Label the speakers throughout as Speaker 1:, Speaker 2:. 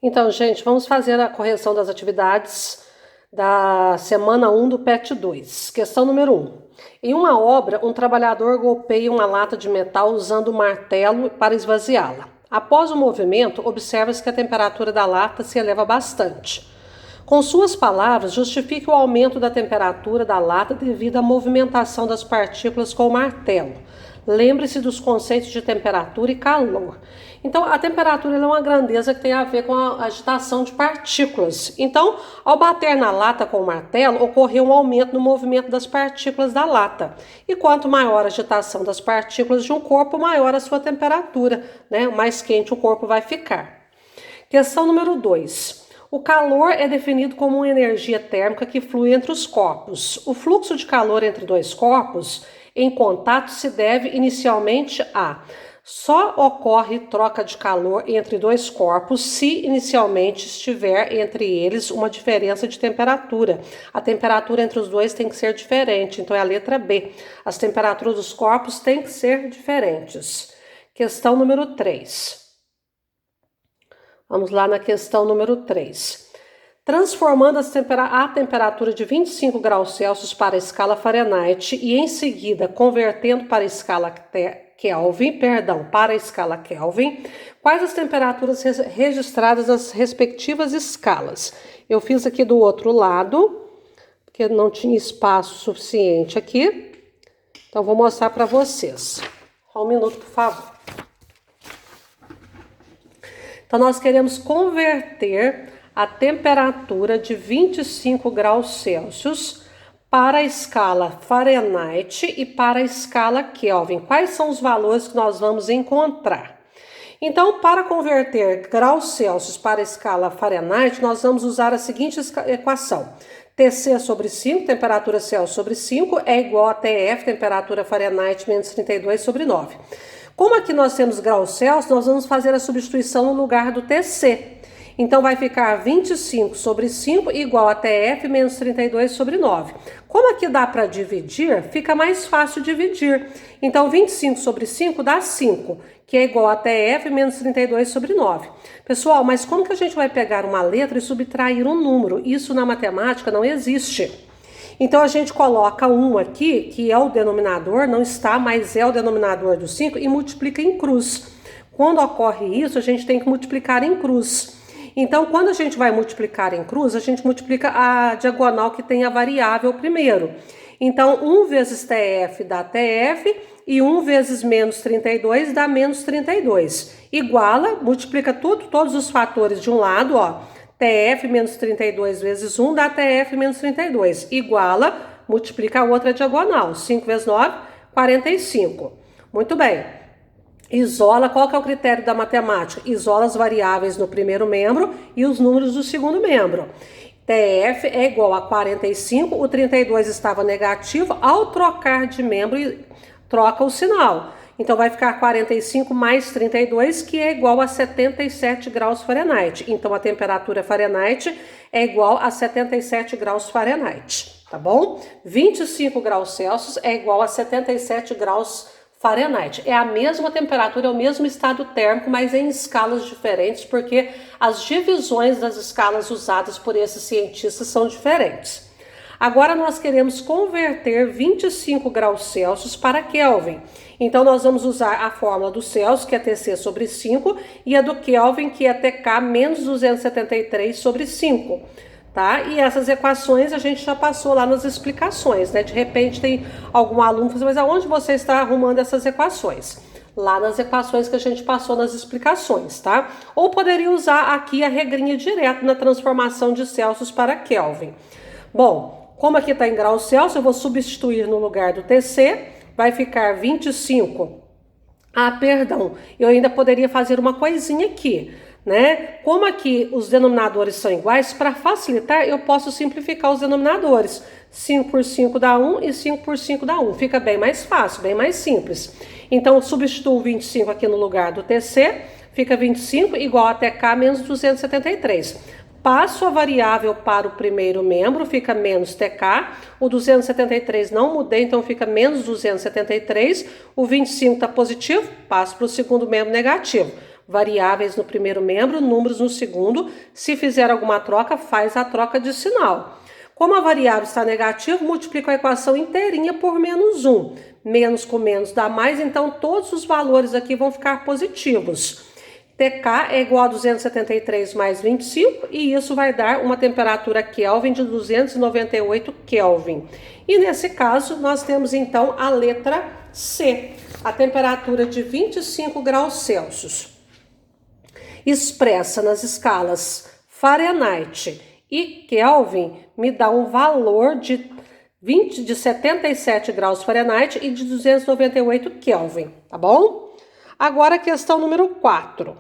Speaker 1: Então, gente, vamos fazer a correção das atividades da semana 1 do PET 2. Questão número 1. Em uma obra, um trabalhador golpeia uma lata de metal usando um martelo para esvaziá-la. Após o movimento, observa-se que a temperatura da lata se eleva bastante. Com suas palavras, justifique o aumento da temperatura da lata devido à movimentação das partículas com o martelo. Lembre-se dos conceitos de temperatura e calor. Então, a temperatura é uma grandeza que tem a ver com a agitação de partículas. Então, ao bater na lata com o martelo, ocorreu um aumento no movimento das partículas da lata. E quanto maior a agitação das partículas de um corpo, maior a sua temperatura, né? Mais quente o corpo vai ficar. Questão número 2. O calor é definido como uma energia térmica que flui entre os corpos. O fluxo de calor entre dois corpos em contato se deve inicialmente a: só ocorre troca de calor entre dois corpos se inicialmente estiver entre eles uma diferença de temperatura. A temperatura entre os dois tem que ser diferente, então é a letra B. As temperaturas dos corpos têm que ser diferentes. Questão número 3. Vamos lá na questão número 3. Transformando a temperatura de 25 graus Celsius para a escala Fahrenheit e em seguida convertendo para a escala Kelvin, quais as temperaturas registradas nas respectivas escalas? Eu fiz aqui do outro lado, porque não tinha espaço suficiente aqui. Então, vou mostrar para vocês. Só um minuto, por favor. Então, nós queremos converter a temperatura de 25 graus Celsius para a escala Fahrenheit e para a escala Kelvin. Quais são os valores que nós vamos encontrar? Então, para converter graus Celsius para a escala Fahrenheit, nós vamos usar a seguinte equação. TC sobre 5, temperatura Celsius sobre 5, é igual a TF, temperatura Fahrenheit, menos 32 sobre 9. Como aqui nós temos graus Celsius, nós vamos fazer a substituição no lugar do TC. Então, vai ficar 25 sobre 5 igual a TF menos 32 sobre 9. Como aqui dá para dividir, fica mais fácil dividir. Então, 25 sobre 5 dá 5, que é igual a TF menos 32 sobre 9. Pessoal, mas como que a gente vai pegar uma letra e subtrair um número? Isso na matemática não existe. Então, a gente coloca 1 aqui, que é o denominador, não está, mas é o denominador do 5, e multiplica em cruz. Quando ocorre isso, a gente tem que multiplicar em cruz. Então, quando a gente vai multiplicar em cruz, a gente multiplica a diagonal que tem a variável primeiro. Então, 1 vezes TF dá TF e 1 vezes menos 32 dá menos 32. Iguala, multiplica todos os fatores de um lado, ó. TF menos 32 vezes 1 dá TF menos 32. Iguala, multiplica a outra diagonal. 5 vezes 9, 45. Muito bem. Isola, qual que é o critério da matemática? Isola as variáveis no primeiro membro e os números do segundo membro. TF é igual a 45, o 32 estava negativo, ao trocar de membro, troca o sinal. Então, vai ficar 45 mais 32, que é igual a 77 graus Fahrenheit. Então, a temperatura Fahrenheit é igual a 77 graus Fahrenheit, tá bom? 25 graus Celsius é igual a 77 graus Fahrenheit. É a mesma temperatura, é o mesmo estado térmico, mas em escalas diferentes, porque as divisões das escalas usadas por esses cientistas são diferentes. Agora, nós queremos converter 25 graus Celsius para Kelvin. Então, nós vamos usar a fórmula do Celsius, que é TC sobre 5, e a do Kelvin, que é TK menos 273 sobre 5. Tá? E essas equações a gente já passou lá nas explicações, né? De repente tem algum aluno que fala, mas aonde você está arrumando essas equações? Lá nas equações que a gente passou nas explicações, tá? Ou poderia usar aqui a regrinha direto na transformação de Celsius para Kelvin. Bom, como aqui está em graus Celsius, eu vou substituir no lugar do TC, vai ficar 25. Ah, perdão, eu ainda poderia fazer uma coisinha aqui, né? Como aqui os denominadores são iguais, para facilitar eu posso simplificar os denominadores. 5 por 5 dá 1 e 5 por 5 dá 1. Fica bem mais fácil, bem mais simples. Então, eu substituo 25 aqui no lugar do TC, fica 25 igual a TK menos 273. Passo a variável para o primeiro membro, fica menos TK. O 273 não mudei, então fica menos 273. O 25 está positivo, passo para o segundo membro negativo. variáveis no primeiro membro, números no segundo. Se fizer alguma troca, faz a troca de sinal. Como a variável está negativa, multiplica a equação inteirinha por menos 1. Menos com menos dá mais, então todos os valores aqui vão ficar positivos. TK é igual a 273 mais 25 e isso vai dar uma temperatura Kelvin de 298 Kelvin. E nesse caso, nós temos então a letra C, a temperatura de 25 graus Celsius. Expressa nas escalas Fahrenheit e Kelvin, me dá um valor de 77 graus Fahrenheit e de 298 Kelvin, tá bom? Agora a questão número 4.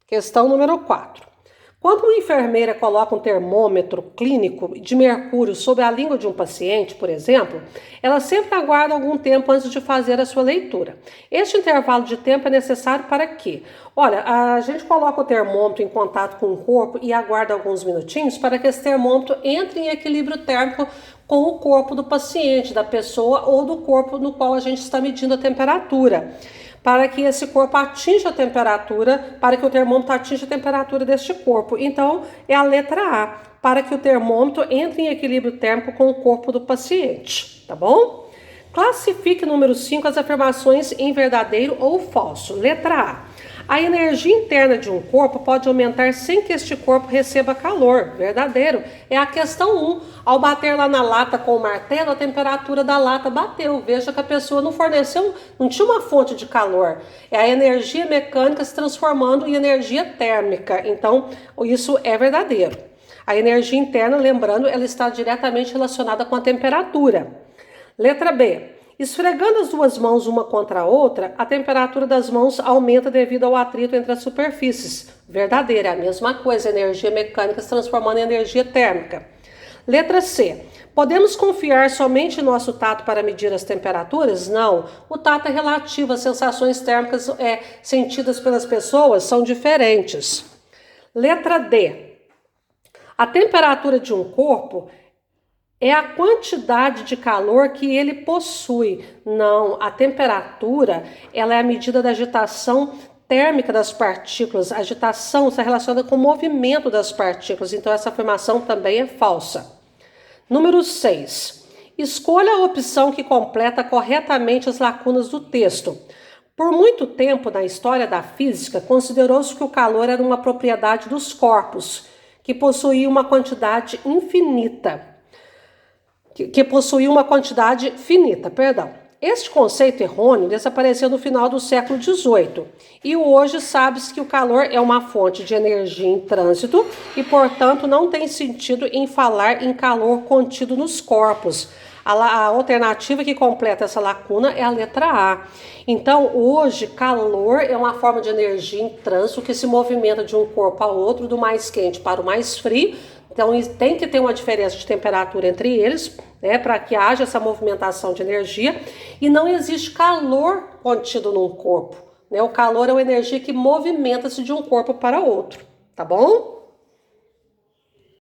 Speaker 1: Questão número 4. Quando uma enfermeira coloca um termômetro clínico de mercúrio sobre a língua de um paciente, por exemplo, ela sempre aguarda algum tempo antes de fazer a sua leitura. Este intervalo de tempo é necessário para quê? Olha, a gente coloca o termômetro em contato com o corpo e aguarda alguns minutinhos para que esse termômetro entre em equilíbrio térmico com o corpo do paciente, da pessoa ou do corpo no qual a gente está medindo a temperatura, para que esse corpo atinja a temperatura, para que o termômetro atinja a temperatura deste corpo. Então, é a letra A, para que o termômetro entre em equilíbrio térmico com o corpo do paciente, tá bom? Classifique número 5 as afirmações em verdadeiro ou falso. Letra A. A energia interna de um corpo pode aumentar sem que este corpo receba calor. Verdadeiro. É a questão 1. Ao bater lá na lata com o martelo, a temperatura da lata bateu. Veja que a pessoa não forneceu, não tinha uma fonte de calor. É a energia mecânica se transformando em energia térmica. Então, isso é verdadeiro. A energia interna, lembrando, ela está diretamente relacionada com a temperatura. Letra B. Esfregando as duas mãos uma contra a outra, a temperatura das mãos aumenta devido ao atrito entre as superfícies. Verdadeira, é a mesma coisa, energia mecânica se transformando em energia térmica. Letra C. Podemos confiar somente em nosso tato para medir as temperaturas? Não. O tato é relativo, as sensações térmicas sentidas pelas pessoas são diferentes. Letra D. A temperatura de um corpo é a quantidade de calor que ele possui. Não, a temperatura ela é a medida da agitação térmica das partículas. A agitação está relacionada com o movimento das partículas, então essa afirmação também é falsa. Número 6. Escolha a opção que completa corretamente as lacunas do texto. Por muito tempo na história da física, considerou-se que o calor era uma propriedade dos corpos, que possuía uma quantidade infinita. Que possuía uma quantidade finita, perdão. Este conceito errôneo desapareceu no final do século XVIII e hoje sabe-se que o calor é uma fonte de energia em trânsito e, portanto, não tem sentido em falar em calor contido nos corpos. A alternativa que completa essa lacuna é a letra A. Então, hoje, calor é uma forma de energia em trânsito que se movimenta de um corpo a outro, do mais quente para o mais frio. Então, tem que ter uma diferença de temperatura entre eles, né, para que haja essa movimentação de energia. E não existe calor contido num corpo, né? O calor é uma energia que movimenta-se de um corpo para outro, tá bom?